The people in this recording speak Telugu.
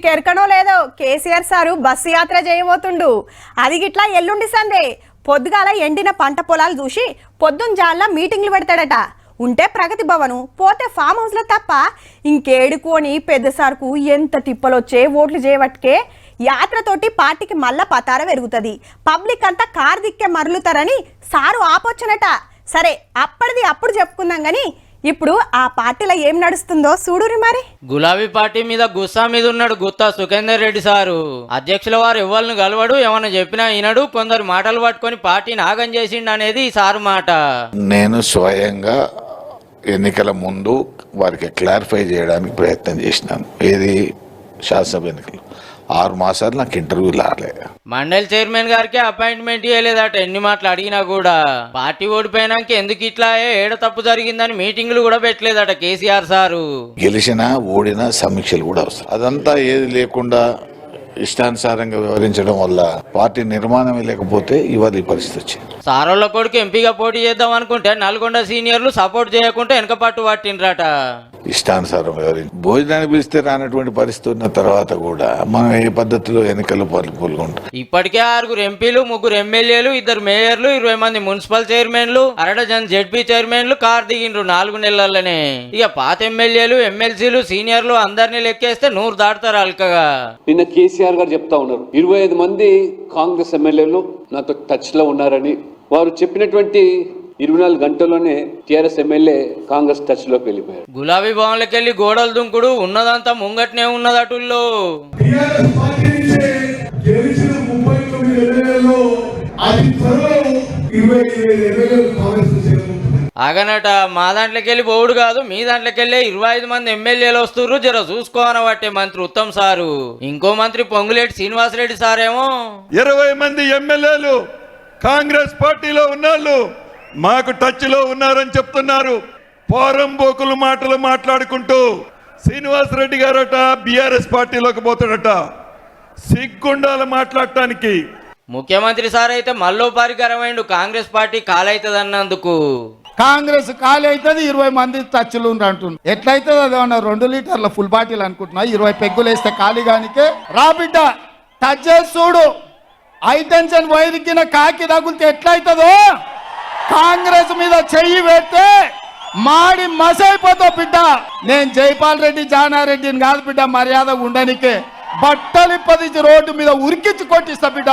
మీకు ఎరకనో లేదో కేసీఆర్ సారు బస్సు యాత్ర చేయబోతుండు. అది గిట్లా ఎల్లుండి సందే పొద్దుగాల ఎండిన పంట పొలాలు చూసి పొద్దున్న జాల్లా మీటింగ్లు పెడతాడట. ఉంటే ప్రగతి భవను, పోతే ఫామ్ హౌస్లో తప్ప ఇంకేడుకోని పెద్ద సార్కు ఎంత తిప్పలొచ్చే ఓట్లు చేయబట్టుకే యాత్రతోటి పార్టీకి మళ్ళా పతార పెరుగుతుంది. పబ్లిక్ అంతా కారు దిక్కే మరలుతారని సారు ఆపొచ్చనట. సరే అప్పటిది అప్పుడు చెప్పుకుందాం గాని ఇప్పుడు ఆ పార్టీలో ఏం నడుస్తుందో చూడురి. మరి గులాబీ పార్టీ మీద గుస్సా మీద ఉన్నాడు గుత్తా సుఖేందర్ రెడ్డి సారు. అధ్యక్షుల వారు ఎవరిని గలవడు, ఏమన్నా చెప్పినా వినడు, కొందరు మాటలు పట్టుకొని పార్టీని ఆగం చేసిండు అనేది ఈ సారు మాట. నేను స్వయంగా ఎన్నికల ముందు వారికి క్లారిఫై చేయడానికి ప్రయత్నం చేసినాను. ఏది శాసనసభ ఎన్నికలు 6 మాసాలు నాకు ఇంటర్వ్యూ రాలే. మండలి చైర్మన్ గారికి అపాయింట్మెంట్ ఇవ్వలేదట. ఎన్ని మాటలు అడిగినా కూడా పార్టీ ఓడిపోయినాక ఎందుకు ఇట్లా ఏడ తప్పు జరిగిందని మీటింగ్లు కూడా పెట్టలేదట కేసీఆర్ సారు. గెలిచినా ఓడినా సమీక్షలు కూడా అవసరం. అదంతా ఏది లేకుండా ఇష్టానుసారంగా వ్యవహరించడం వల్ల పార్టీ నిర్మాణమే లేకపోతే ఇవాళ ఈ పరిస్థితి వచ్చింది. సారోళ్ళ కొడుకు ఎంపీగా పోటీ చేద్దాం అనుకుంటే నల్గొండ సీనియర్లు సపోర్ట్ చేయకుంటే వెనక పట్టు పట్టిండ్రట. ఇష్టానుసారం వ్యవహరించి భోజనాన్ని పిలిస్తే రానటువంటి పరిస్థితి ఉన్న తర్వాత కూడా మనం ఏ పద్ధతిలో ఎన్నికలు పాల్గొంటాం. ఇప్పటికే 6 ఎంపీలు, 3 ఎమ్మెల్యేలు, 2 మేయర్లు, 20 మంది మున్సిపల్ చైర్మన్లు, 1/2 జెడ్పీ చైర్మన్లు కారు దిగిండ్రు 4 నెలలనే. ఇక పాత ఎమ్మెల్యేలు, ఎమ్మెల్సీలు, సీనియర్లు అందరినీ లెక్కేస్తే 100 దాటుతారు అల్కగా. నిన్న కేసీఆర్ గారు చెప్తా ఉన్నారు 25 మంది కాంగ్రెస్ ఎమ్మెల్యేలు నాతో టచ్ లో ఉన్నారని. వారు చెప్పినటువంటి 24 గంటల్లోనే టీఆర్ఎస్ ఎమ్మెల్యే కాంగ్రెస్ టచ్ లోకి వెళ్ళిపోయారు. గులాబీ భవన్లకి వెళ్ళి గోడలు దుంకుడు ఉన్నదంతా ముంగట్నే ఉన్నదటుల్లో. ఆగనట మా దాంట్లోకి వెళ్ళి పోవుడు కాదు, మీ దాంట్లోకి వెళ్ళి 25 మంది ఎమ్మెల్యేలు వస్తుర్రు, జర చూసుకోనబట్టే మంత్రి ఉత్తమ్ సారు. ఇంకో మంత్రి పొంగులేటి శ్రీనివాసరెడ్డి సారేమో 20 మంది ఎమ్మెల్యేలు కాంగ్రెస్ పార్టీలో ఉన్నాళ్ళు మాకు టచ్ లో ఉన్నారని చెప్తున్నారు. పోరంబోకులు మాటలు మాట్లాడుకుంటూ శ్రీనివాసరెడ్డి గారట బీఆర్ఎస్ పార్టీలోకి పోతాడట. సిగ్గుండాలు మాట్లాడటానికి. ముఖ్యమంత్రి సార్ అయితే మల్లోపారికరమైండు కాంగ్రెస్ పార్టీ కాలైతదన్నందుకు. కాంగ్రెస్ ఖాళీ అవుతుంది, 20 మంది టచ్లు అంటున్నారు. ఎట్లయితుంది అదేమన్నా 2 లీటర్ల ఫుల్ బాటిల్ అనుకుంటున్నా. 20 పెగ్గులు వేస్తే ఖాళీగానికే రా బిడ్డ టచ్ చేసి చూడు. హైటెన్షన్ వైరికిన కాకి తగులితే ఎట్లయితుందో కాంగ్రెస్ మీద చెయ్యి పెడితే మాడి మసైపోతావు బిడ్డ. నేను జైపాల్ రెడ్డి జానారెడ్డిని కాదు బిడ్డ, మర్యాద ఉండనికే బట్టలు 10 రోడ్డు మీద ఉరికించి కొట్టిస్తా బిడ్డ.